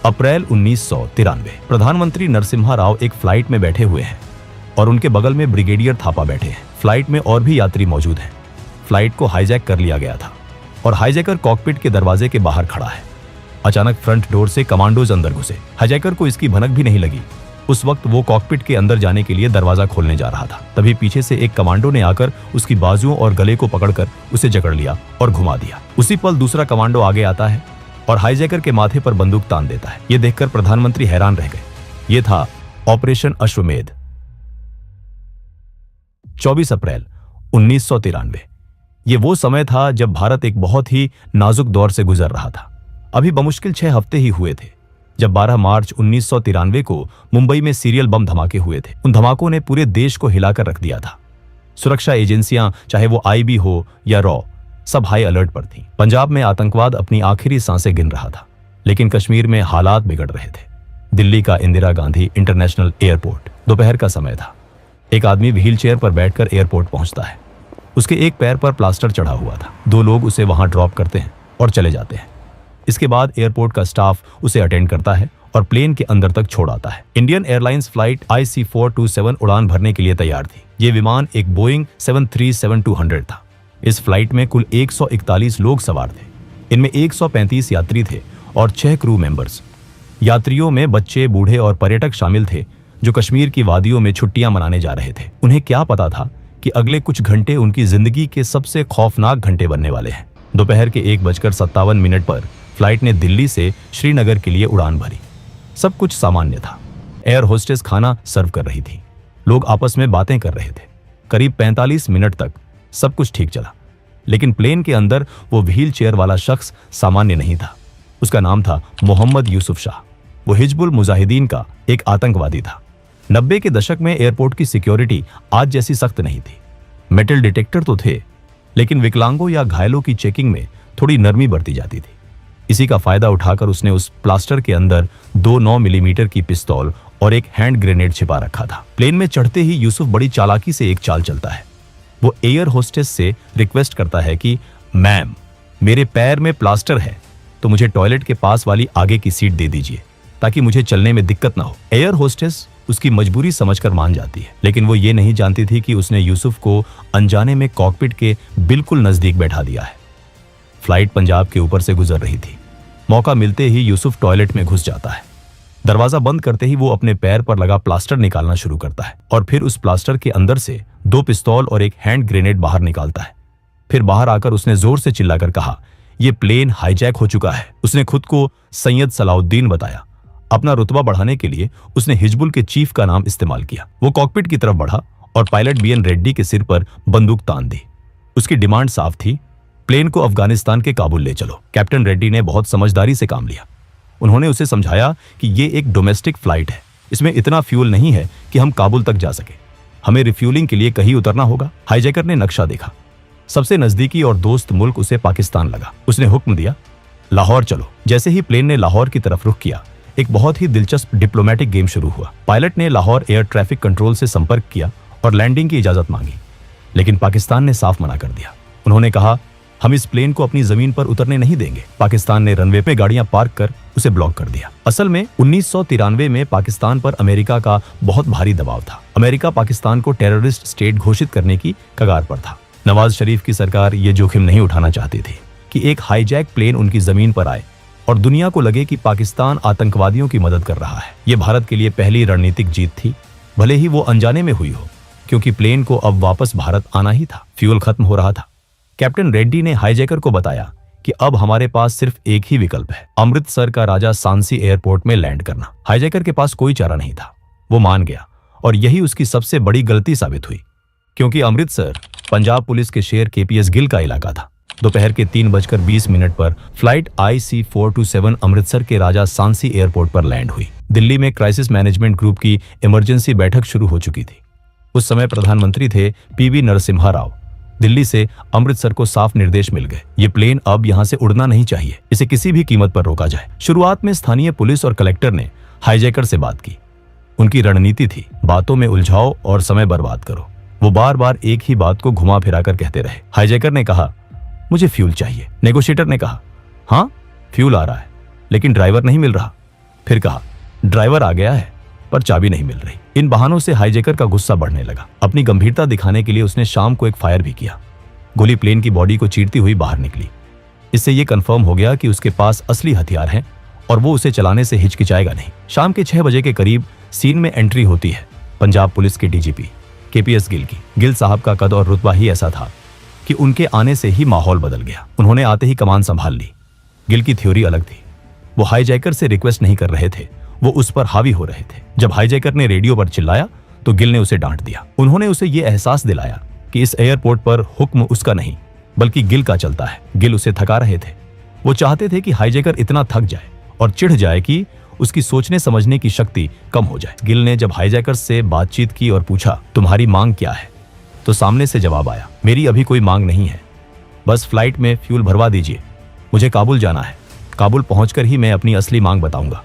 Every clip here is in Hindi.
अप्रैल 1993। प्रधानमंत्री नरसिम्हा राव एक फ्लाइट में बैठे हुए हैं और उनके बगल में ब्रिगेडियर थापा बैठे हैं। फ्लाइट में और भी यात्री मौजूद हैं। फ्लाइट को हाईजैक कर लिया गया था और हाईजैकर कॉकपिट के दरवाजे के बाहर खड़ा है। अचानक फ्रंट डोर से कमांडोज अंदर घुसे। हाईजैकर को इसकी भनक भी नहीं लगी। उस वक्त वो कॉकपिट के अंदर जाने के लिए दरवाजा खोलने जा रहा था। तभी पीछे से एक कमांडो ने आकर उसकी बाजुओं और गले को पकड़कर उसे जकड़ लिया और घुमा दिया। उसी पल दूसरा कमांडो आगे आता है और हाईजैकर के माथे पर बंदूक तान देता है। ये देखकर प्रधानमंत्री हैरान रह गए। ये था ऑपरेशन अश्वमेध। 24 अप्रैल 1993। ये वो समय था जब भारत एक बहुत ही नाजुक दौर से गुजर रहा था। अभी बमुश्किल 6 हफ्ते ही हुए थे जब 12 मार्च 1993 को मुंबई में सीरियल बम धमाके हुए थे। उन धमाकों ने पूरे देश को हिलाकर रख दिया था। सुरक्षा एजेंसियां, चाहे वो आईबी हो या रॉ, सब हाई अलर्ट पर थीं। पंजाब में आतंकवाद अपनी आखिरी सांसें गिन रहा था, लेकिन कश्मीर में हालात बिगड़ रहे थे। दिल्ली का इंदिरा गांधी इंटरनेशनल एयरपोर्ट। दोपहर का समय था। एक आदमी व्हील चेयर पर बैठकर एयरपोर्ट पहुंचता है। उसके एक पैर पर प्लास्टर चढ़ा हुआ था। 2 लोग उसे वहां ड्रॉप करते हैं और चले जाते हैं। इसके बाद एयरपोर्ट का स्टाफ उसे अटेंड करता है और प्लेन के अंदर तक छोड़ आता है। इंडियन एयरलाइंस फ्लाइट IC427 उड़ान भरने के लिए तैयार थी। ये विमान एक बोइंग 737-200 था। इस फ्लाइट में कुल 141 लोग सवार थे। इनमें 135 यात्री थे और 6 क्रू मेंबर्स। यात्रियों में बच्चे, बूढ़े और पर्यटक शामिल थे जो कश्मीर की वादियों में छुट्टियां मनाने जा रहे थे। उन्हें क्या पता था कि अगले कुछ घंटे उनकी जिंदगी के सबसे खौफनाक घंटे बनने वाले हैं। दोपहर के 1:57 पर फ्लाइट ने दिल्ली से श्रीनगर के लिए उड़ान भरी। सब कुछ सामान्य था। एयर होस्टेस खाना सर्व कर रही थी। लोग आपस में बातें कर रहे थे। करीब 45 मिनट तक सब कुछ ठीक चला, लेकिन प्लेन के अंदर वो व्हील चेयर वाला शख्स सामान्य नहीं था। उसका नाम था मोहम्मद यूसुफ शाह। वो हिजबुल मुजाहिदीन का एक आतंकवादी था। 90 के दशक में एयरपोर्ट की सिक्योरिटी आज जैसी सख्त नहीं थी। मेटल डिटेक्टर तो थे, लेकिन विकलांगों या घायलों की चेकिंग में थोड़ी नरमी बरती जाती थी। इसी का फायदा उठाकर उसने उस प्लास्टर के अंदर 2 9 मिलीमीटर की पिस्तौल और एक हैंड ग्रेनेड छिपा रखा था। प्लेन में चढ़ते ही यूसुफ बड़ी चालाकी से एक चाल चलता है। वो एयर होस्टेस से रिक्वेस्ट करता है कि मैम, मेरे पैर में प्लास्टर है तो मुझे टॉयलेट के पास वाली आगे की सीट दे दीजिए ताकि मुझे चलने में दिक्कत ना हो। एयर होस्टेस उसकी मजबूरी समझकर मान जाती है, लेकिन वो ये नहीं जानती थी कि उसने यूसुफ को अनजाने में कॉकपिट के बिल्कुल नजदीक बैठा दिया है। फ्लाइट पंजाब के ऊपर से गुजर रही थी। मौका मिलते ही यूसुफ टॉयलेट में घुस जाता है। दरवाजा बंद करते ही वो अपने पैर पर लगा प्लास्टर निकालना शुरू करता है और फिर उस प्लास्टर के अंदर से 2 पिस्तौल और एक हैंड ग्रेनेड बाहर निकालता है। फिर बाहर आकर उसने जोर से चिल्लाकर कहा, यह प्लेन हाईजैक हो चुका है। उसने खुद को सैयद सलाउद्दीन बताया। अपना रुतबा बढ़ाने के लिए उसने हिजबुल के चीफ का नाम इस्तेमाल किया। वो कॉकपिट की तरफ बढ़ा और पायलट BN रेड्डी के सिर पर बंदूक तान दी। उसकी डिमांड साफ थी, प्लेन को अफगानिस्तान के काबुल ले चलो। कैप्टन रेड्डी ने बहुत समझदारी से काम लिया। उन्होंने उसे समझाया कि ये एक डोमेस्टिक फ्लाइट है, इसमें इतना फ्यूल नहीं है कि हम काबुल तक जा सके। हमें रिफ्यूलिंग के लिए कहीं उतरना होगा। हाईजैकर ने नक्शा देखा। सबसे नजदीकी और दोस्त मुल्क उसे पाकिस्तान लगा। उसने हुक्म दिया, लाहौर चलो। जैसे ही प्लेन ने लाहौर की तरफ रुख किया, एक बहुत ही दिलचस्प डिप्लोमेटिक गेम शुरू हुआ। पायलट ने लाहौर एयर ट्रैफिक कंट्रोल से संपर्क किया और लैंडिंग की इजाजत मांगी, लेकिन पाकिस्तान ने साफ मना कर दिया। उन्होंने कहा, हम इस प्लेन को अपनी जमीन पर उतरने नहीं देंगे। पाकिस्तान ने रनवे पे गाड़ियां पार्क कर उसे ब्लॉक कर दिया। असल में 1993 में पाकिस्तान पर अमेरिका का बहुत भारी दबाव था। अमेरिका पाकिस्तान को टेररिस्ट स्टेट घोषित करने की कगार पर था। नवाज शरीफ की सरकार ये जोखिम नहीं उठाना चाहती थी कि एक हाईजैक प्लेन उनकी जमीन पर आए और दुनिया को लगे कि पाकिस्तान आतंकवादियों की मदद कर रहा है। ये भारत के लिए पहली रणनीतिक जीत थी, भले ही वो अनजाने में हुई हो, क्योंकि प्लेन को अब वापस भारत आना ही था। फ्यूल खत्म हो रहा था। कैप्टन रेड्डी ने हाईजैकर को बताया कि अब हमारे पास सिर्फ एक ही विकल्प है, अमृतसर का राजा सांसी एयरपोर्ट में लैंड करना। हाईजैकर के पास कोई चारा नहीं था। वो मान गया और यही उसकी सबसे बड़ी गलती साबित हुई, क्योंकि अमृतसर पंजाब पुलिस के शेर KPS गिल का इलाका था। दोपहर के 3:20 पर फ्लाइट IC427 अमृतसर के राजा सांसी एयरपोर्ट पर लैंड हुई। दिल्ली में क्राइसिस मैनेजमेंट ग्रुप की इमरजेंसी बैठक शुरू हो चुकी थी। उस समय प्रधानमंत्री थे PV नरसिम्हा राव। दिल्ली से अमृतसर को साफ निर्देश मिल गए, ये प्लेन अब यहां से उड़ना नहीं चाहिए, इसे किसी भी कीमत पर रोका जाए। शुरुआत में स्थानीय पुलिस और कलेक्टर ने हाईजैकर से बात की। उनकी रणनीति थी, बातों में उलझाओ और समय बर्बाद करो। वो बार बार एक ही बात को घुमा फिरा कर कहते रहे। हाईजैकर ने कहा, मुझे फ्यूल चाहिए। नेगोशिएटर ने कहा, हाँ फ्यूल आ रहा है, लेकिन ड्राइवर नहीं मिल रहा। फिर कहा, ड्राइवर आ गया है पर चाबी नहीं मिल रही। इन बहानों से हाईजैकर का गुस्सा बढ़ने लगा। अपनी गंभीरता दिखाने के लिए उसने शाम को एक फायर भी किया। गोली प्लेन की बॉडी को चीरती हुई बाहर निकली। इससे यह कंफर्म हो गया कि उसके पास असली हथियार हैं और वो उसे चलाने से हिचकिचाएगा नहीं। शाम के 6 बजे के करीब सीन में एंट्री होती है पंजाब पुलिस के डीजीपी केपीएस गिल की। गिल साहब का कद और रुतबा ही ऐसा था कि उनके आने से ही माहौल बदल गया। उन्होंने आते ही कमान संभाल ली। गिल की थ्योरी अलग थी। वो हाईजैकर से रिक्वेस्ट नहीं कर रहे थे, वो उस पर हावी हो रहे थे। जब हाईजैकर ने रेडियो पर चिल्लाया तो गिल ने उसे डांट दिया। उन्होंने उसे ये एहसास दिलाया कि इस एयरपोर्ट पर हुक्म उसका नहीं बल्कि गिल का चलता है। गिल उसे थका रहे थे। वो चाहते थे कि हाईजैकर इतना थक जाए और चिढ़ जाए कि उसकी सोचने समझने की शक्ति कम हो जाए। गिल ने जब हाईजैकर से बातचीत की और पूछा, तुम्हारी मांग क्या है, तो सामने से जवाब आया, मेरी अभी कोई मांग नहीं है, बस फ्लाइट में फ्यूल भरवा दीजिए, मुझे काबुल जाना है। काबुल पहुंचकर ही मैं अपनी असली मांग बताऊंगा।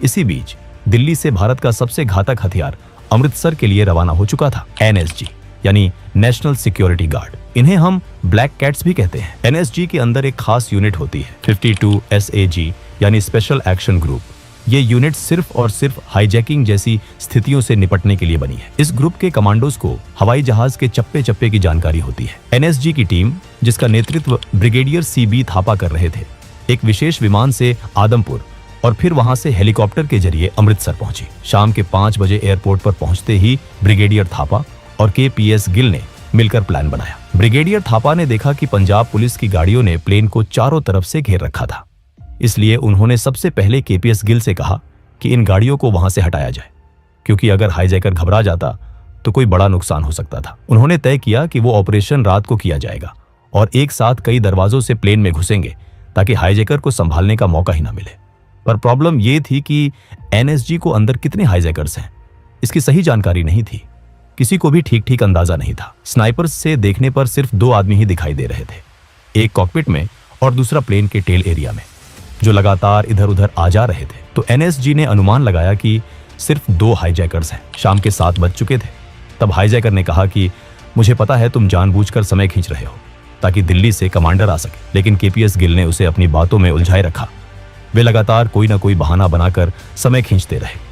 इसी बीच दिल्ली से भारत का सबसे घातक हथियार अमृतसर के लिए रवाना हो चुका था। एनएसजी यानी नेशनल सिक्योरिटी गार्ड, इन्हें हम ब्लैक कैट्स भी कहते हैं। एनएसजी के अंदर एक खास यूनिट होती है 52 SAG यानी स्पेशल एक्शन ग्रुप। ये यूनिट सिर्फ और सिर्फ हाईजैकिंग जैसी स्थितियों से निपटने के लिए बनी है। इस ग्रुप के कमांडोज को हवाई जहाज के चप्पे चप्पे की जानकारी होती है। एनएसजी की टीम, जिसका नेतृत्व ब्रिगेडियर CB थापा कर रहे थे, एक विशेष विमान से आदमपुर और फिर वहां से हेलीकॉप्टर के जरिए अमृतसर पहुंची। शाम के 5 बजे एयरपोर्ट पर पहुंचते ही ब्रिगेडियर थापा और KPS गिल ने मिलकर प्लान बनाया। ब्रिगेडियर थापा ने देखा कि पंजाब पुलिस की गाड़ियों ने प्लेन को चारों तरफ से घेर रखा था, इसलिए उन्होंने सबसे पहले KPS गिल से कहा कि इन गाड़ियों को वहां से हटाया जाए, क्योंकि अगर हाईजैकर घबरा जाता तो कोई बड़ा नुकसान हो सकता था। उन्होंने तय किया कि वो ऑपरेशन रात को किया जाएगा और एक साथ कई दरवाजों से प्लेन में घुसेंगे ताकि हाईजैकर को संभालने का मौका ही ना मिले। पर प्रॉब्लम ये थी कि एनएसजी को अंदर कितने हाईजैकर्स हैं, इसकी सही जानकारी नहीं थी। किसी को भी ठीक ठीक अंदाजा नहीं था। स्नाइपर्स से देखने पर सिर्फ 2 आदमी ही दिखाई दे रहे थे, एक कॉकपिट में और दूसरा प्लेन के टेल एरिया में, जो लगातार इधर उधर आ जा रहे थे। तो एनएसजी ने अनुमान लगाया कि सिर्फ 2 हाईजैकर्स हैं। शाम के 7 बज चुके थे। तब हाईजैकर ने कहा कि मुझे पता है तुम जानबूझकर समय खींच रहे हो ताकि दिल्ली से कमांडर आ सके, लेकिन KPS गिल ने उसे अपनी बातों में उलझाए रखा। वे लगातार कोई ना कोई बहाना बनाकर समय खींचते रहे।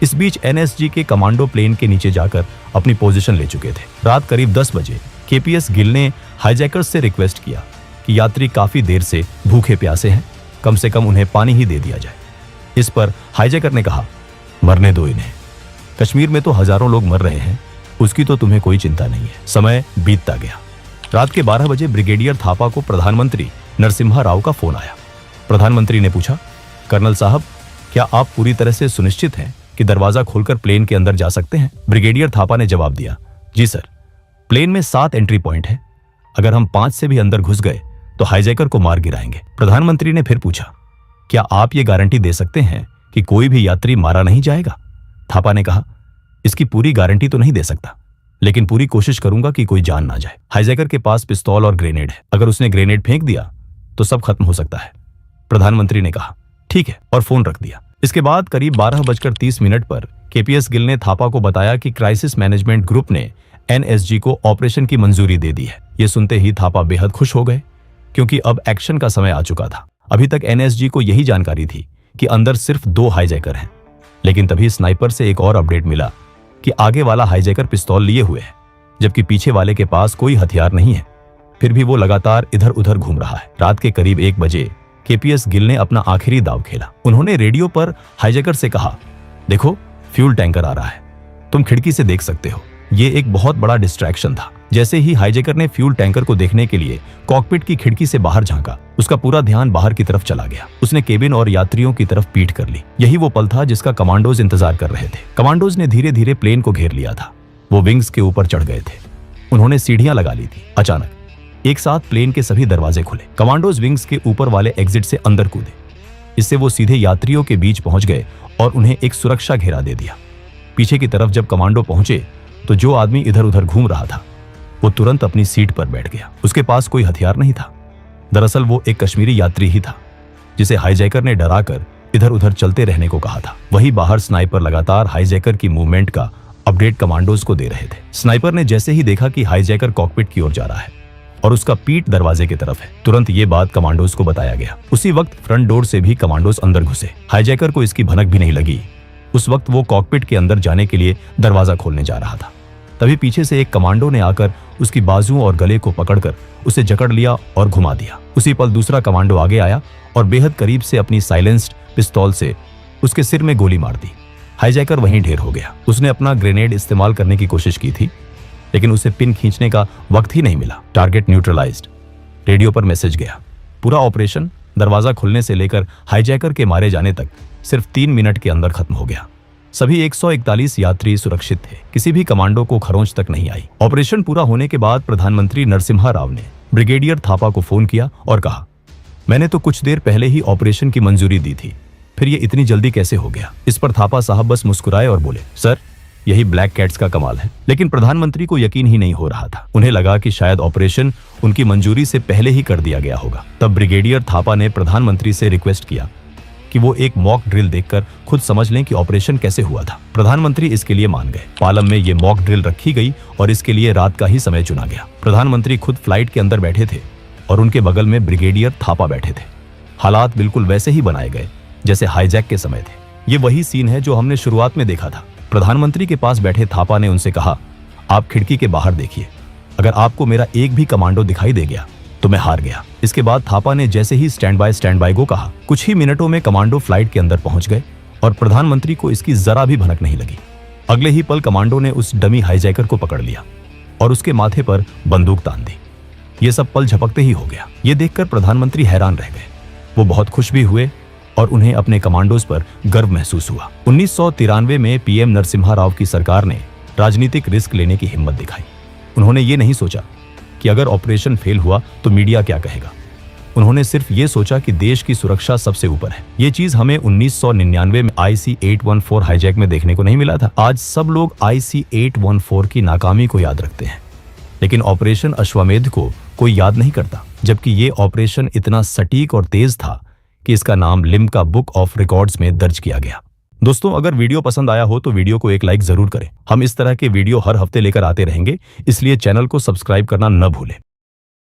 इस बीच एनएसजी के कमांडो प्लेन के नीचे जाकर अपनी पोजीशन ले चुके थे। रात करीब 10 बजे KPS गिल ने हाईजैकर्स से रिक्वेस्ट किया कि यात्री काफी देर से भूखे प्यासे हैं, कम से कम उन्हें पानी ही दे दिया जाए। इस पर हाईजैकर ने कहा, मरने दो इन्हें, कश्मीर में तो हजारों लोग मर रहे हैं, उसकी तो तुम्हें कोई चिंता नहीं है। समय बीतता गया। रात के 12 बजे ब्रिगेडियर थापा को प्रधानमंत्री नरसिम्हा राव का फोन आया। प्रधानमंत्री ने पूछा, कर्नल साहब, क्या आप पूरी तरह से सुनिश्चित हैं कि दरवाजा खोलकर प्लेन के अंदर जा सकते हैं? ब्रिगेडियर थापा ने जवाब दिया, जी सर, प्लेन में 7 एंट्री पॉइंट है, अगर हम 5 से भी अंदर घुस गए तो हाईजैकर को मार गिराएंगे। प्रधानमंत्री ने फिर पूछा, क्या आप ये गारंटी दे सकते हैं कि कोई भी यात्री मारा नहीं जाएगा? थापा ने कहा, इसकी पूरी गारंटी तो नहीं दे सकता, लेकिन पूरी कोशिश करूंगा कि कोई जान ना जाए। हाईजैकर के पास पिस्तौल और ग्रेनेड है, अगर उसने ग्रेनेड फेंक दिया तो सब खत्म हो सकता है। प्रधानमंत्री ने कहा, ठीक है, और फोन रख दिया। इसके बाद करीब 12:30 पर KPS गिल ने थापा को बताया कि क्राइसिस मैनेजमेंट ग्रुप ने एनएसजी को ऑपरेशन की मंजूरी दे दी है। ये सुनते ही थापा बेहद खुश हो गए, क्योंकि अब एक्शन का समय आ चुका था। अभी तक एनएसजी को यही जानकारी थी कि अंदर सिर्फ 2 हाईजैकर हैं, लेकिन तभी स्नाइपर से एक और अपडेट मिला कि आगे वाला हाईजैकर पिस्तौल लिए हुए है, जबकि पीछे वाले के पास कोई हथियार नहीं है। फिर भी वो लगातार इधर उधर घूम रहा है। रात के करीब 1 बजे KPS गिल ने अपना आखिरी दाव खेला। उन्होंने रेडियो पर हाईजैकर से कहा, देखो, फ्यूल टैंकर आ रहा है, तुम खिड़की से देख सकते हो। ये एक बहुत बड़ा डिस्ट्रैक्शन था। जैसे ही हाईजैकर ने फ्यूल टैंकर को देखने के लिए कॉकपिट की खिड़की से बाहर झांका, उसका पूरा ध्यान बाहर की तरफ चला गया। उसने केबिन और यात्रियों की तरफ पीठ कर ली। यही वो पल था जिसका कमांडोज इंतजार कर रहे थे। कमांडोज ने धीरे धीरे प्लेन को घेर लिया था। वो विंग्स के ऊपर चढ़ गए थे। उन्होंने सीढ़ियां लगा ली थी। अचानक एक साथ प्लेन के सभी दरवाजे खुले। कमांडोज विंग्स के ऊपर वाले एग्जिट से अंदर कूदे। इससे वो सीधे यात्रियों के बीच पहुंच गए और उन्हें एक सुरक्षा घेरा दे दिया। पीछे की तरफ जब कमांडो पहुंचे तो जो आदमी इधर उधर घूम रहा था वो तुरंत अपनी सीट पर बैठ गया। उसके पास कोई हथियार नहीं था। दरअसल वो एक कश्मीरी यात्री ही था, जिसे हाईजैकर ने डराकर इधर उधर चलते रहने को कहा था। वहीं बाहर स्नाइपर लगातार हाईजैकर की मूवमेंट का अपडेट कमांडोज को दे रहे थे। स्नाइपर ने जैसे ही देखा कि हाईजैकर कॉकपिट की ओर जा रहा है और उसका पीठ दरवाजे की तरफ है। तुरंत ये बात कमांडोज को बताया गया। उसी वक्त फ्रंट डोर से भी कमांडोज अंदर घुसे। हाईजैकर को इसकी भनक भी नहीं लगी। उस वक्त वो कॉकपिट के अंदर जाने के लिए दरवाजा खोलने जा रहा था। तभी पीछे से एक कमांडो ने आकर उसकी बाजुओं और गले को पकड़कर उसे जकड़ लिया और घुमा दिया। उसी पल दूसरा कमांडो आगे आया और बेहद करीब से अपनी साइलेंस्ड पिस्तौल से उसके सिर में गोली मार दी। हाईजैकर वहीं ढेर हो गया। उसने अपना ग्रेनेड इस्तेमाल करने की कोशिश की थी, लेकिन उसे पिन खींचने का वक्त ही नहीं मिला। Target neutralised. रेडियो पर मैसेज गया। पूरा ऑपरेशन दरवाजा खुलने से लेकर हाईजैकर के मारे जाने तक सिर्फ 3 मिनट के अंदर खत्म हो गया। सभी 141 यात्री सुरक्षित थे। किसी भी कमांडो को खरोंच तक नहीं आई। ऑपरेशन पूरा होने के बाद प्रधानमंत्री नरसिम्हा राव ने ब्रिगेडियर थापा को फोन किया और कहा, मैंने तो कुछ देर पहले ही ऑपरेशन की मंजूरी दी थी, फिर ये इतनी जल्दी कैसे हो गया। इस पर थापा साहब बस मुस्कुराए और बोले, सर यही ब्लैक कैट्स का कमाल है। लेकिन प्रधानमंत्री को यकीन ही नहीं हो रहा था। उन्हें लगा कि शायद ऑपरेशन उनकी मंजूरी से पहले ही कर दिया गया होगा। तब ब्रिगेडियर थापा ने प्रधानमंत्री से रिक्वेस्ट किया कि वो एक मॉक ड्रिल देखकर खुद समझ लें कि ऑपरेशन कैसे हुआ था। प्रधानमंत्री इसके लिए मान गए। पालम में ये मॉक ड्रिल रखी गई और इसके लिए रात का ही समय चुना गया। प्रधानमंत्री खुद फ्लाइट के अंदर बैठे थे और उनके बगल में ब्रिगेडियर थापा बैठे थे। हालात बिल्कुल वैसे ही बनाए गए जैसे हाईजैक के समय थे। ये वही सीन है जो हमने शुरुआत में देखा था। प्रधानमंत्री के पास बैठे थापा ने उनसे कहा, आप खिड़की के बाहर देखिए, अगर आपको मेरा एक भी कमांडो दिखाई दे गया तो मैं हार गया। इसके बाद थापा ने जैसे ही स्टैंड बाय को कहा, कुछ ही मिनटों में कमांडो फ्लाइट के अंदर पहुंच गए और प्रधानमंत्री को इसकी जरा भी भनक नहीं लगी। अगले ही पल कमांडो ने उस डमी हाईजैकर को पकड़ लिया और उसके माथे पर बंदूक तान दी। ये सब पल झपकते ही हो गया। ये देखकर प्रधानमंत्री हैरान रह गए। वो बहुत खुश भी हुए और उन्हें अपने कमांडोज पर गर्व महसूस हुआ। 1993 में पीएम नरसिम्हा राव की सरकार ने राजनीतिक रिस्क लेने की हिम्मत दिखाई। उन्होंने ये नहीं सोचा कि अगर ऑपरेशन फेल हुआ तो मीडिया क्या कहेगा। उन्होंने सिर्फ ये सोचा कि देश की सुरक्षा सबसे ऊपर है। ये चीज हमें 1999 में IC-814 हाईजैक में देखने को नहीं मिला था। आज सब लोग IC-814 की नाकामी को याद रखते हैं, लेकिन ऑपरेशन अश्वमेध को कोई याद नहीं करता, जबकि ये ऑपरेशन इतना सटीक और तेज था कि इसका नाम लिम्का बुक ऑफ रिकॉर्ड्स में दर्ज किया गया। दोस्तों, अगर वीडियो पसंद आया हो तो वीडियो को एक लाइक जरूर करें। हम इस तरह के वीडियो हर हफ्ते लेकर आते रहेंगे, इसलिए चैनल को सब्सक्राइब करना न भूलें।